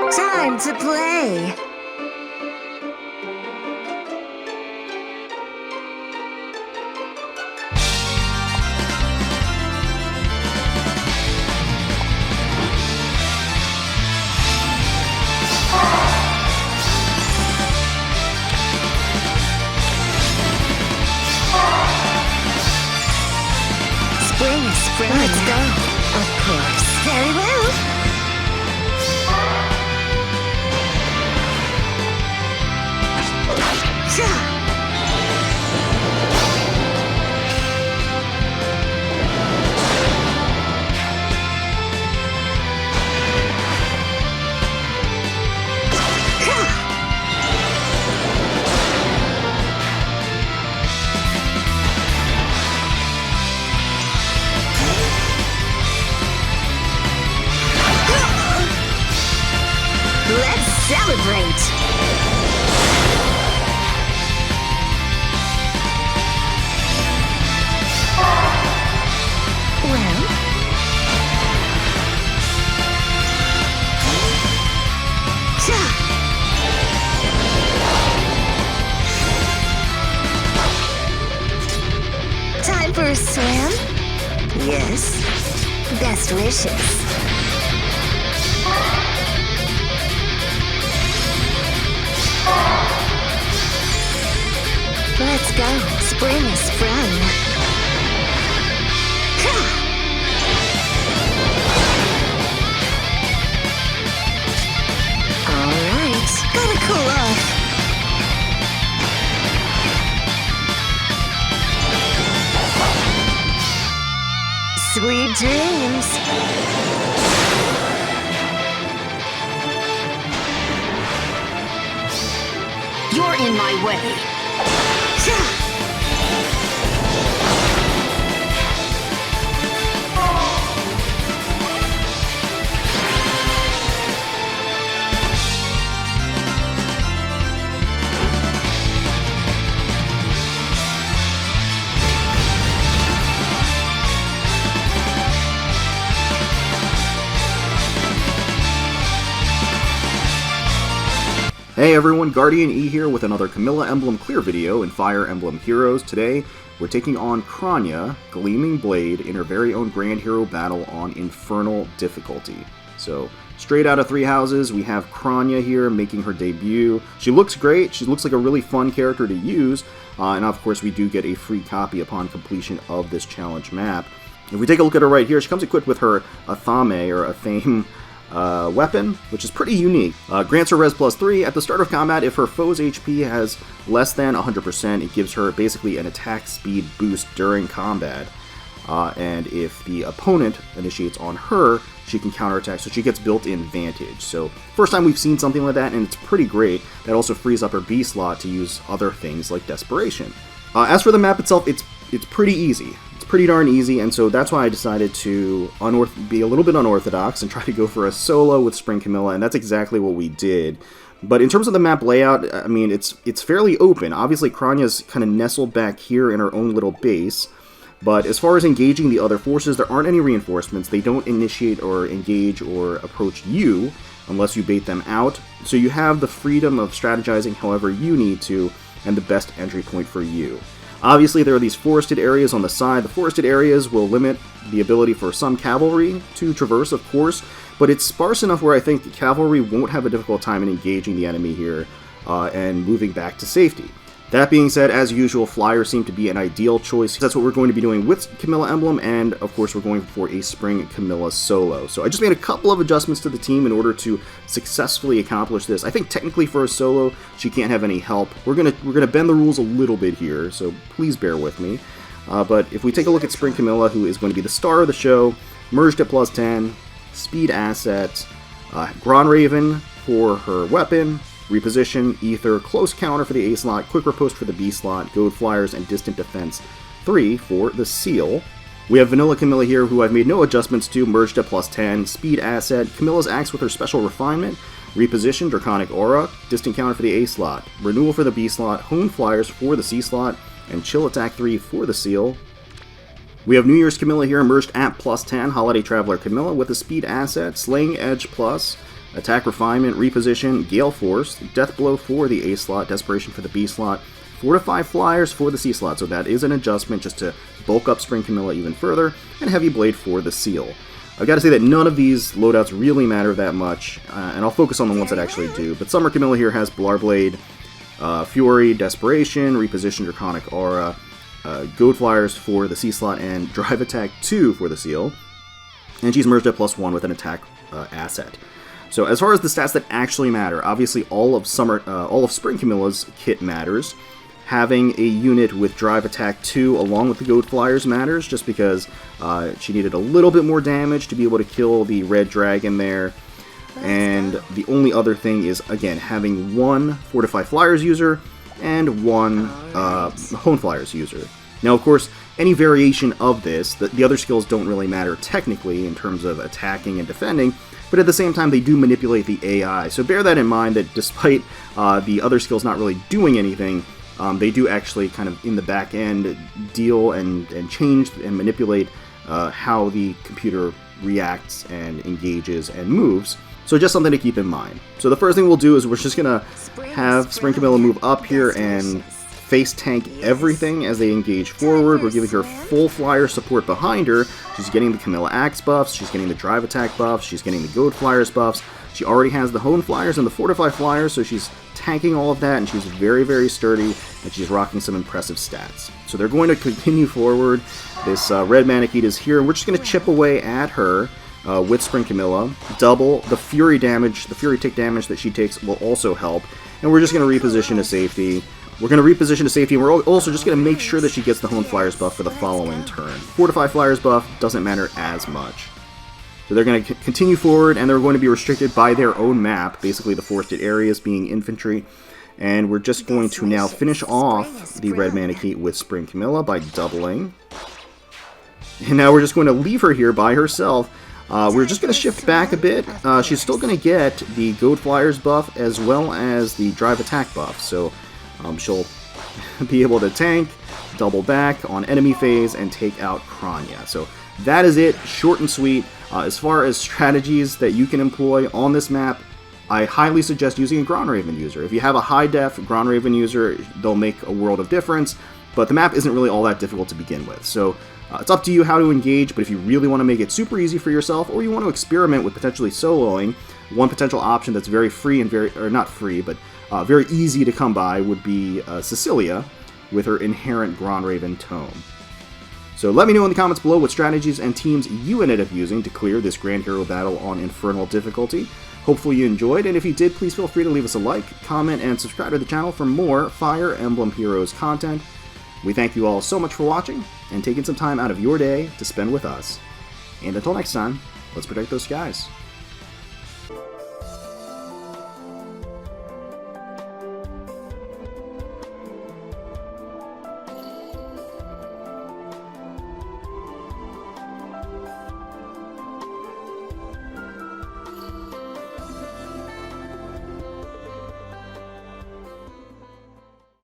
Time to play! Spring is spring. Let's go. Of course. Very well. Let's celebrate! Well? Time for a swim? Yes. Best wishes. Let's go. Spring is sprung. Alright, gotta cool off. Sweet dreams. You're in my way. Hey everyone, GuardianE here with another Camilla Emblem clear video in Fire Emblem Heroes. Today, we're taking on Kronya, Gleaming Blade, in her very own Grand Hero battle on Infernal difficulty. So, straight out of Three Houses, we have Kronya here making her debut. She looks great, she looks like a really fun character to use, and of course we do get a free copy upon completion of this challenge map. If we take a look at her right here, she comes equipped with her femme, or a femme, weapon, which is pretty unique. Grants her res plus 3 at the start of combat. If her foe's HP has less than 100%, it gives her basically an attack speed boost during combat. And if the opponent initiates on her, she can counterattack, so she gets built-in advantage. So, first time we've seen something like that, and it's pretty great. That also frees up her B slot to use other things like Desperation. As for the map itself, it's pretty easy. Pretty darn easy, and so that's why I decided to be a little bit unorthodox and try to go for a solo with Spring Camilla, and that's exactly what we did. But in terms of the map layout, I mean, it's fairly open. Obviously, Kronya's kind of nestled back here in her own little base, but as far as engaging the other forces, there aren't any reinforcements. They don't initiate or engage or approach you unless you bait them out, so you have the freedom of strategizing however you need to, and the best entry point for you. Obviously, there are these forested areas on the side. The forested areas will limit the ability for some cavalry to traverse, of course, but it's sparse enough where I think the cavalry won't have a difficult time in engaging the enemy here and moving back to safety. That being said, as usual, flyers seem to be an ideal choice. That's what we're going to be doing with Camilla Emblem, and of course we're going for a Spring Camilla solo. So I just made a couple of adjustments to the team in order to successfully accomplish this. I think technically for a solo, she can't have any help. We're gonna bend the rules a little bit here, so please bear with me. But if we take a look at Spring Camilla, who is going to be the star of the show, merged at plus 10, speed asset, Raven for her weapon, reposition, ether, close counter for the A slot, quick riposte for the B slot, goad flyers, and distant defense 3 for the seal. We have Vanilla Camilla here, who I've made no adjustments to, merged at plus 10, speed asset, Camilla's axe with her special refinement, reposition, draconic aura, distant counter for the A slot, renewal for the B slot, hone flyers for the C slot, and chill attack 3 for the seal. We have New Year's Camilla here, merged at plus 10, Holiday Traveler Camilla with a speed asset, Slaying Edge plus, Attack Refinement, Reposition, Gale Force, Death Blow for the A slot, Desperation for the B slot, Fortify Flyers for the C slot, so that is an adjustment just to bulk up Spring Camilla even further, and Heavy Blade for the Seal. I've got to say that none of these loadouts really matter that much, and I'll focus on the ones that actually do. But Summer Camilla here has Blar Blade, Fury, Desperation, Reposition Draconic Aura, Goad Flyers for the C slot, and Drive Attack 2 for the Seal. And she's merged at +1 with an attack asset. So as far as the stats that actually matter, obviously all of Spring Camilla's kit matters. Having a unit with Drive Attack 2 along with the Goad Flyers matters, just because she needed a little bit more damage to be able to kill the red dragon there. And the only other thing is, again, having one Fortify Flyers user and one Hone Flyers user. Now, of course, any variation of this, the other skills don't really matter technically in terms of attacking and defending, but at the same time they do manipulate the AI. So bear that in mind, that despite the other skills not really doing anything, they do actually kind of in the back end deal and change and manipulate how the computer reacts and engages and moves. So just something to keep in mind. So the first thing we'll do is we're just going to have Spring Camilla move up here and face tank everything as they engage forward. We're giving her full flyer support behind her. She's getting the Camilla Axe buffs, she's getting the Drive Attack buffs, she's getting the Goad Flyers buffs. She already has the Hone Flyers and the Fortify Flyers, so she's tanking all of that, and she's very, very sturdy, and she's rocking some impressive stats. So they're going to continue forward. This red Manakete is here, and we're just going to chip away at her with Spring Camilla. Double the Fury damage, the Fury tick damage that she takes will also help, and we're just going to reposition to safety. We're going to reposition to safety, and we're also just going to make sure that she gets the Hone Flyers buff for the following turn. Fortify Flyers buff doesn't matter as much. So they're going to continue forward, and they're going to be restricted by their own map, basically the forested areas being infantry. And we're just going to now finish off the red Manakete with Spring Camilla by doubling. And now we're just going to leave her here by herself. We're just going to shift back a bit. She's still going to get the Goad Flyers buff as well as the Drive Attack buff. So she'll be able to tank, double back on enemy phase, and take out Kronya. So that is it, short and sweet. As far as strategies that you can employ on this map, I highly suggest using a Gromraven user. If you have a high-def Gromraven user, they'll make a world of difference, but the map isn't really all that difficult to begin with. So it's up to you how to engage, but if you really want to make it super easy for yourself, or you want to experiment with potentially soloing, one potential option that's very free and not free, but very easy to come by would be Cecilia with her inherent Gromraven tome. So let me know in the comments below what strategies and teams you ended up using to clear this Grand Hero battle on Infernal difficulty. Hopefully you enjoyed, and if you did, please feel free to leave us a like, comment, and subscribe to the channel for more Fire Emblem Heroes content. We thank you all so much for watching, and taking some time out of your day to spend with us. And until next time, let's protect those skies.